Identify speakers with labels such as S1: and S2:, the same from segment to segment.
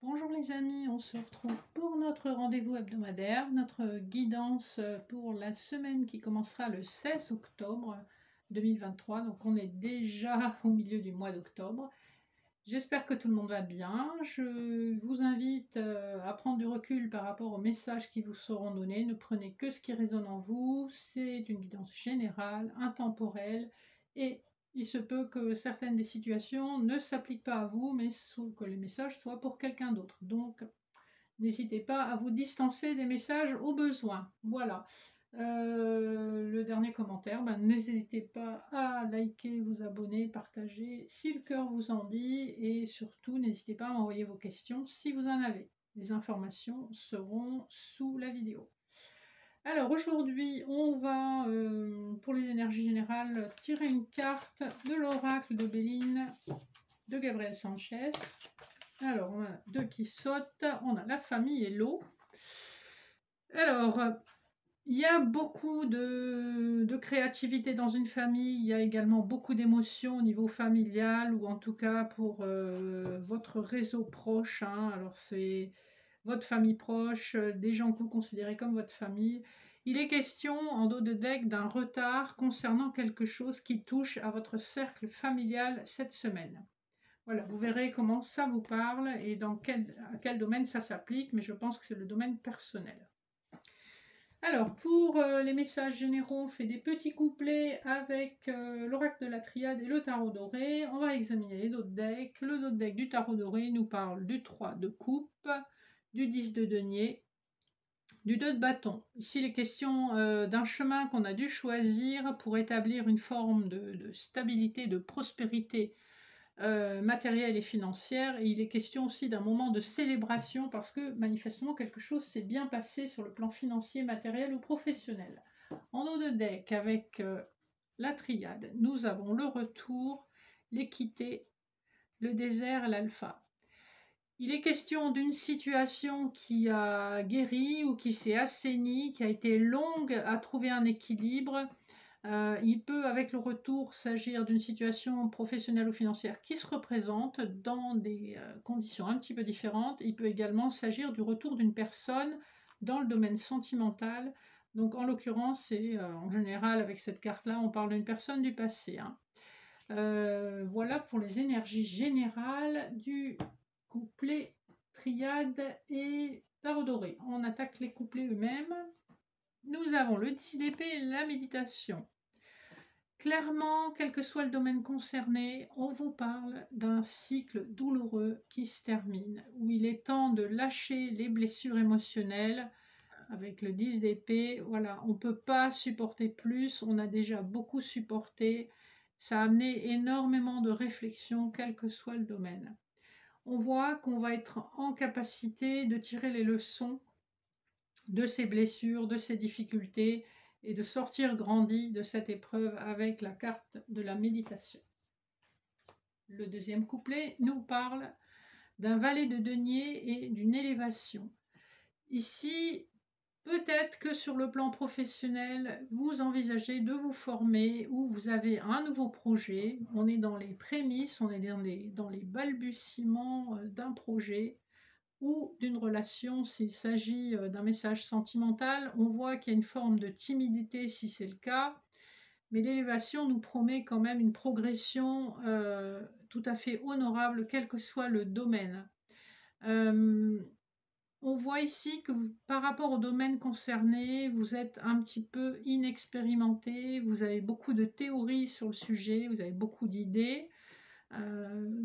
S1: Bonjour les amis, on se retrouve pour notre rendez-vous hebdomadaire, notre guidance pour la semaine qui commencera le 16 octobre 2023. Donc on est déjà au milieu du mois d'octobre. J'espère que tout le monde va bien. Je vous invite à prendre du recul par rapport aux messages qui vous seront donnés. Ne prenez que ce qui résonne en vous. C'est une guidance générale, intemporelle, et il se peut que certaines des situations ne s'appliquent pas à vous, mais que les messages soient pour quelqu'un d'autre. Donc, n'hésitez pas à vous distancer des messages au besoin. Voilà. Le dernier commentaire, n'hésitez pas à liker, vous abonner, partager si le cœur vous en dit, et surtout n'hésitez pas à m'envoyer vos questions si vous en avez. Les informations seront sous la vidéo. Alors aujourd'hui, on va, pour les énergies générales, tirer une carte de l'oracle de Béline de Gabriel Sanchez. Alors, on a deux qui sautent. On a la famille et l'eau. Alors, il y a beaucoup de créativité dans une famille. Il y a également beaucoup d'émotions au niveau familial, ou en tout cas pour votre réseau proche. Alors, c'est votre famille proche, des gens que vous considérez comme votre famille. Il est question, en dos de deck, d'un retard concernant quelque chose qui touche à votre cercle familial cette semaine. Voilà, vous verrez comment ça vous parle et à quel domaine ça s'applique, mais je pense que c'est le domaine personnel. Alors, pour les messages généraux, on fait des petits couplets avec l'oracle de la triade et le tarot doré. On va examiner les dos de deck. Le dos de deck du tarot doré nous parle du 3 de coupe, du 10 de denier, du 2 de bâton. Ici, il est question d'un chemin qu'on a dû choisir pour établir une forme de stabilité, de prospérité matérielle et financière. Et il est question aussi d'un moment de célébration parce que manifestement quelque chose s'est bien passé sur le plan financier, matériel ou professionnel. En haut de deck, avec la triade, nous avons le retour, l'équité, le désert, l'alpha. Il est question d'une situation qui a guéri ou qui s'est assainie, qui a été longue à trouver un équilibre. Il peut, avec le retour, s'agir d'une situation professionnelle ou financière qui se représente dans des conditions un petit peu différentes. Il peut également s'agir du retour d'une personne dans le domaine sentimental. Donc, en l'occurrence, c'est en général, avec cette carte-là, on parle d'une personne du passé. Voilà pour les énergies générales du couplet triade et tarot doré. On attaque les couplets eux-mêmes. Nous avons le 10 d'épée et la méditation. Clairement, quel que soit le domaine concerné, on vous parle d'un cycle douloureux qui se termine, où il est temps de lâcher les blessures émotionnelles. Avec le 10 d'épée, voilà, on ne peut pas supporter plus, on a déjà beaucoup supporté. Ça a amené énormément de réflexion, quel que soit le domaine. On voit qu'on va être en capacité de tirer les leçons de ces blessures, de ces difficultés, et de sortir grandi de cette épreuve avec la carte de la méditation. Le deuxième couplet nous parle d'un valet de denier et d'une élévation. Ici, peut-être que sur le plan professionnel, vous envisagez de vous former ou vous avez un nouveau projet. On est dans les prémices, on est dans les balbutiements d'un projet ou d'une relation. S'il s'agit d'un message sentimental, on voit qu'il y a une forme de timidité si c'est le cas, mais l'élévation nous promet quand même une progression tout à fait honorable, quel que soit le domaine. On voit ici que par rapport au domaine concerné, vous êtes un petit peu inexpérimenté, vous avez beaucoup de théories sur le sujet, vous avez beaucoup d'idées.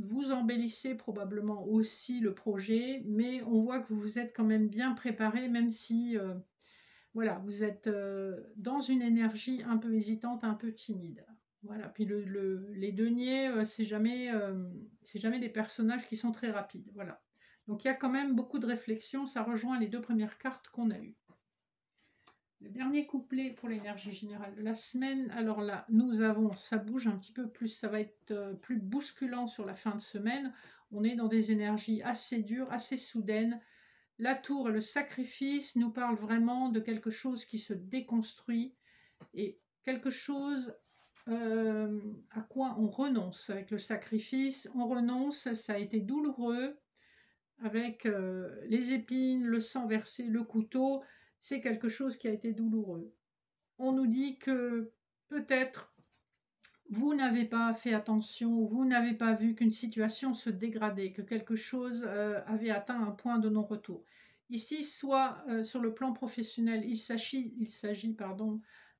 S1: Vous embellissez probablement aussi le projet, mais on voit que vous êtes quand même bien préparé, même si voilà, vous êtes dans une énergie un peu hésitante, un peu timide. Voilà. Puis les deniers, c'est jamais des personnages qui sont très rapides. Voilà. Donc il y a quand même beaucoup de réflexion, ça rejoint les deux premières cartes qu'on a eues. Le dernier couplet pour l'énergie générale de la semaine. Alors là, nous avons, ça bouge un petit peu plus, ça va être plus bousculant sur la fin de semaine. On est dans des énergies assez dures, assez soudaines. La tour et le sacrifice nous parlent vraiment de quelque chose qui se déconstruit et quelque chose à quoi on renonce. Avec le sacrifice, on renonce, ça a été douloureux. avec les épines, le sang versé, le couteau, c'est quelque chose qui a été douloureux. On nous dit que peut-être vous n'avez pas fait attention, vous n'avez pas vu qu'une situation se dégradait, que quelque chose avait atteint un point de non-retour. Ici, soit sur le plan professionnel, il s'agit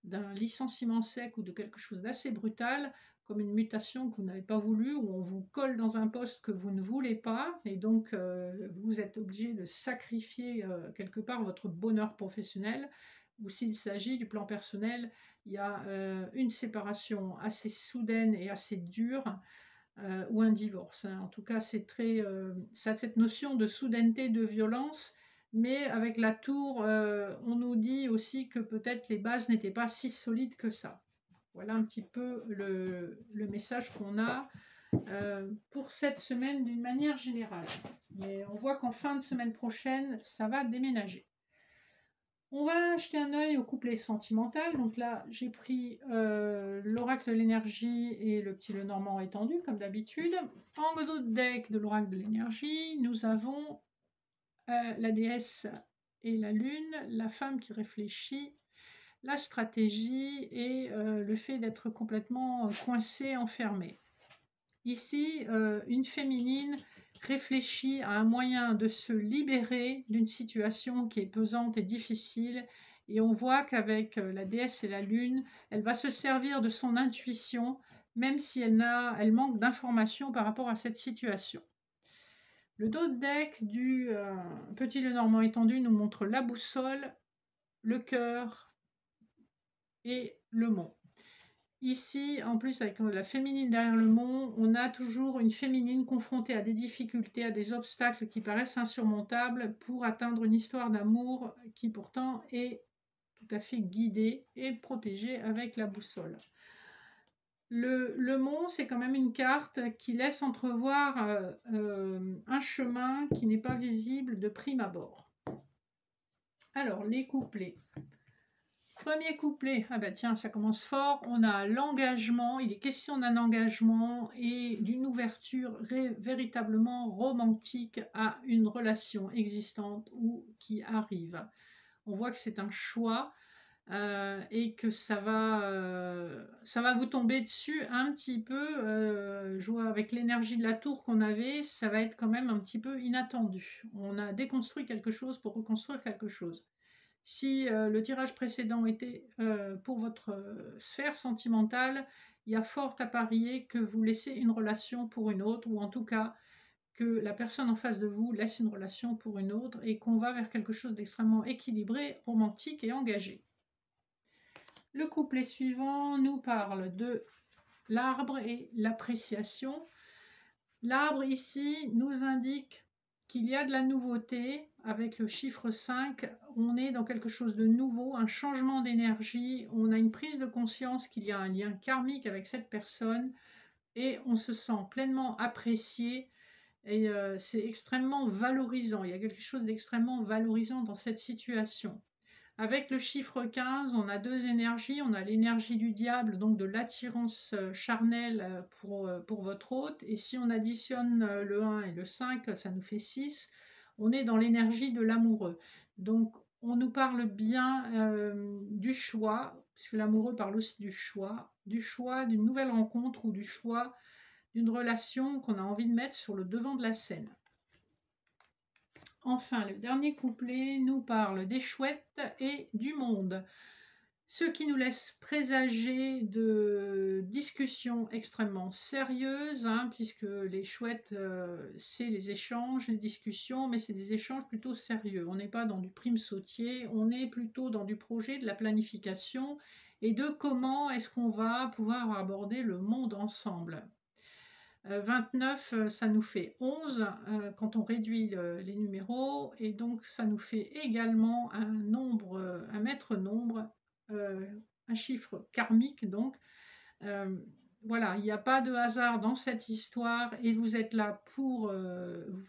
S1: d'un licenciement sec ou de quelque chose d'assez brutal, comme une mutation que vous n'avez pas voulu, où on vous colle dans un poste que vous ne voulez pas, et donc vous êtes obligé de sacrifier quelque part votre bonheur professionnel, ou s'il s'agit du plan personnel, il y a une séparation assez soudaine et assez dure, ou un divorce, hein. En tout cas, c'est très, ça a cette notion de soudaineté, de violence, mais avec la tour, on nous dit aussi que peut-être les bases n'étaient pas si solides que ça. Voilà un petit peu le message qu'on a pour cette semaine d'une manière générale. Mais on voit qu'en fin de semaine prochaine, ça va déménager. On va jeter un œil au couplet sentimental. Donc là, j'ai pris l'oracle de l'énergie et le petit Lenormand étendu, comme d'habitude. En dos de deck de l'oracle de l'énergie, nous avons la déesse et la lune, la femme qui réfléchit, la stratégie et le fait d'être complètement coincé, enfermé. Ici, une féminine réfléchit à un moyen de se libérer d'une situation qui est pesante et difficile. Et on voit qu'avec la déesse et la lune, elle va se servir de son intuition, même si elle manque d'informations par rapport à cette situation. Le dos de deck du petit Lenormand étendu nous montre la boussole, le cœur et le mont. Ici, en plus, avec la féminine derrière le mont, on a toujours une féminine confrontée à des difficultés, à des obstacles qui paraissent insurmontables pour atteindre une histoire d'amour qui pourtant est tout à fait guidée et protégée avec la boussole. Le mont, c'est quand même une carte qui laisse entrevoir un chemin qui n'est pas visible de prime abord. Alors, les couplets. Premier couplet, ah bah tiens, ça commence fort. On a l'engagement, il est question d'un engagement et d'une ouverture véritablement romantique à une relation existante ou qui arrive. On voit que c'est un choix et que ça va vous tomber dessus un petit peu. Je vois avec l'énergie de la tour qu'on avait, ça va être quand même un petit peu inattendu. On a déconstruit quelque chose pour reconstruire quelque chose. Si le tirage précédent était pour votre sphère sentimentale, il y a fort à parier que vous laissez une relation pour une autre, ou en tout cas que la personne en face de vous laisse une relation pour une autre, et qu'on va vers quelque chose d'extrêmement équilibré, romantique et engagé. Le couplet suivant nous parle de l'arbre et l'appréciation. L'arbre ici nous indique qu'il y a de la nouveauté. Avec le chiffre 5, on est dans quelque chose de nouveau, un changement d'énergie, on a une prise de conscience qu'il y a un lien karmique avec cette personne et on se sent pleinement apprécié et c'est extrêmement valorisant. Il y a quelque chose d'extrêmement valorisant dans cette situation. Avec le chiffre 15, on a deux énergies. On a l'énergie du diable, donc de l'attirance charnelle pour votre hôte. Et si on additionne le 1 et le 5, ça nous fait 6. On est dans l'énergie de l'amoureux. Donc, on nous parle bien du choix, puisque l'amoureux parle aussi du choix d'une nouvelle rencontre ou du choix d'une relation qu'on a envie de mettre sur le devant de la scène. Enfin, le dernier couplet nous parle des chouettes et du monde, ce qui nous laisse présager de discussions extrêmement sérieuses, puisque les chouettes, c'est les échanges, les discussions, mais c'est des échanges plutôt sérieux. On n'est pas dans du prime sautier, on est plutôt dans du projet, de la planification, et de comment est-ce qu'on va pouvoir aborder le monde ensemble. 29, ça nous fait 11 quand on réduit les numéros, et donc ça nous fait également un nombre, un maître nombre, un chiffre karmique donc. Voilà, il n'y a pas de hasard dans cette histoire et vous êtes là pour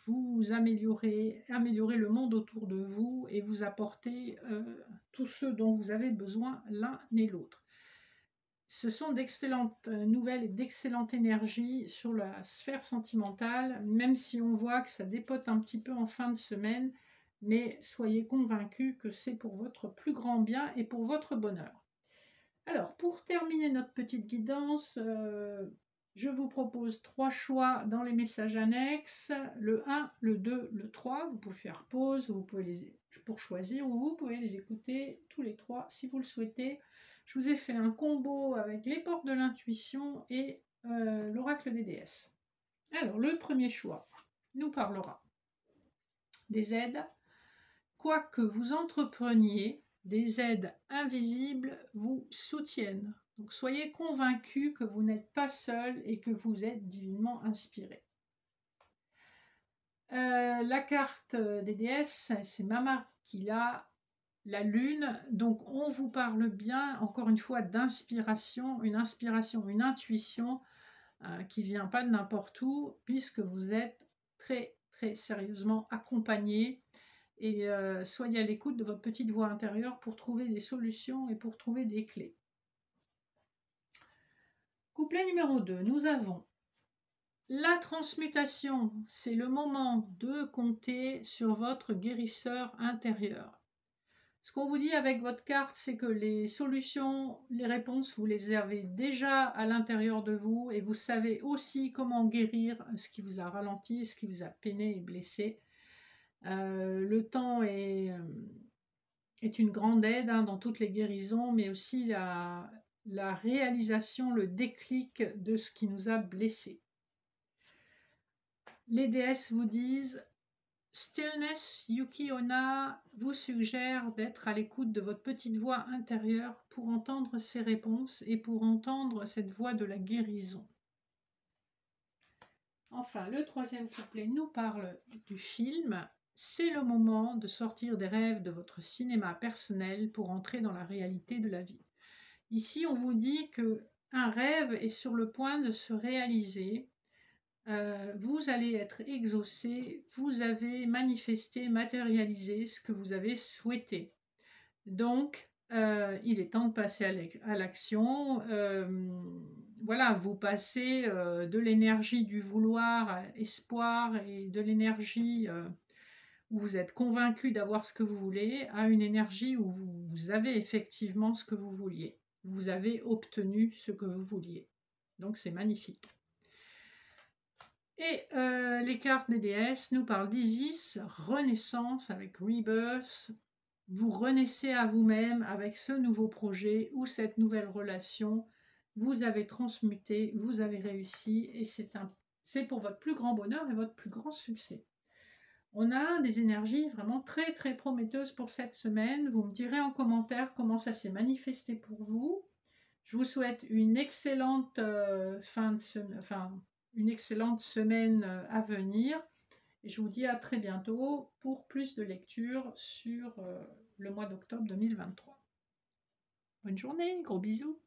S1: vous améliorer le monde autour de vous et vous apporter tout ce dont vous avez besoin l'un et l'autre. Ce sont d'excellentes nouvelles et d'excellentes énergies sur la sphère sentimentale, même si on voit que ça dépote un petit peu en fin de semaine, mais soyez convaincus que c'est pour votre plus grand bien et pour votre bonheur. Alors, pour terminer notre petite guidance, je vous propose 3 choix dans les messages annexes, le 1, le 2, le 3. Vous pouvez faire pause, vous pouvez pour choisir, ou vous pouvez les écouter tous les 3 si vous le souhaitez. Je vous ai fait un combo avec les portes de l'intuition et l'oracle des déesses. Alors, le premier choix nous parlera des aides. Quoi que vous entrepreniez, des aides invisibles vous soutiennent. Donc soyez convaincus que vous n'êtes pas seul et que vous êtes divinement inspiré. La carte des déesses, c'est Mama qui l'a, la lune. Donc on vous parle bien, encore une fois, d'inspiration, une intuition qui ne vient pas de n'importe où, puisque vous êtes très très sérieusement accompagné. Et soyez à l'écoute de votre petite voix intérieure pour trouver des solutions et pour trouver des clés. Couplet numéro 2, nous avons la transmutation. C'est le moment de compter sur votre guérisseur intérieur. Ce qu'on vous dit avec votre carte, c'est que les solutions, les réponses, vous les avez déjà à l'intérieur de vous et vous savez aussi comment guérir ce qui vous a ralenti, ce qui vous a peiné et blessé. Le temps est une grande aide dans toutes les guérisons, mais aussi la réalisation, le déclic de ce qui nous a blessés. Les déesses vous disent Stillness, Yuki Onna vous suggère d'être à l'écoute de votre petite voix intérieure pour entendre ces réponses et pour entendre cette voix de la guérison. Enfin, le troisième couplet nous parle du film. C'est le moment de sortir des rêves de votre cinéma personnel pour entrer dans la réalité de la vie. Ici, on vous dit qu'un rêve est sur le point de se réaliser. Vous allez être exaucé, vous avez manifesté, matérialisé ce que vous avez souhaité. Donc, il est temps de passer à l'action. Voilà, vous passez de l'énergie du vouloir à espoir et de l'énergie où vous êtes convaincu d'avoir ce que vous voulez, à une énergie où vous avez effectivement ce que vous vouliez. Vous avez obtenu ce que vous vouliez. Donc c'est magnifique. Et les cartes des déesses nous parlent d'Isis, renaissance avec Rebirth. Vous renaissez à vous-même avec ce nouveau projet ou cette nouvelle relation. Vous avez transmuté, vous avez réussi et c'est pour votre plus grand bonheur et votre plus grand succès. On a des énergies vraiment très très prometteuses pour cette semaine. Vous me direz en commentaire comment ça s'est manifesté pour vous. Je vous souhaite une excellente une excellente semaine à venir. Et je vous dis à très bientôt pour plus de lectures sur le mois d'octobre 2023. Bonne journée, gros bisous.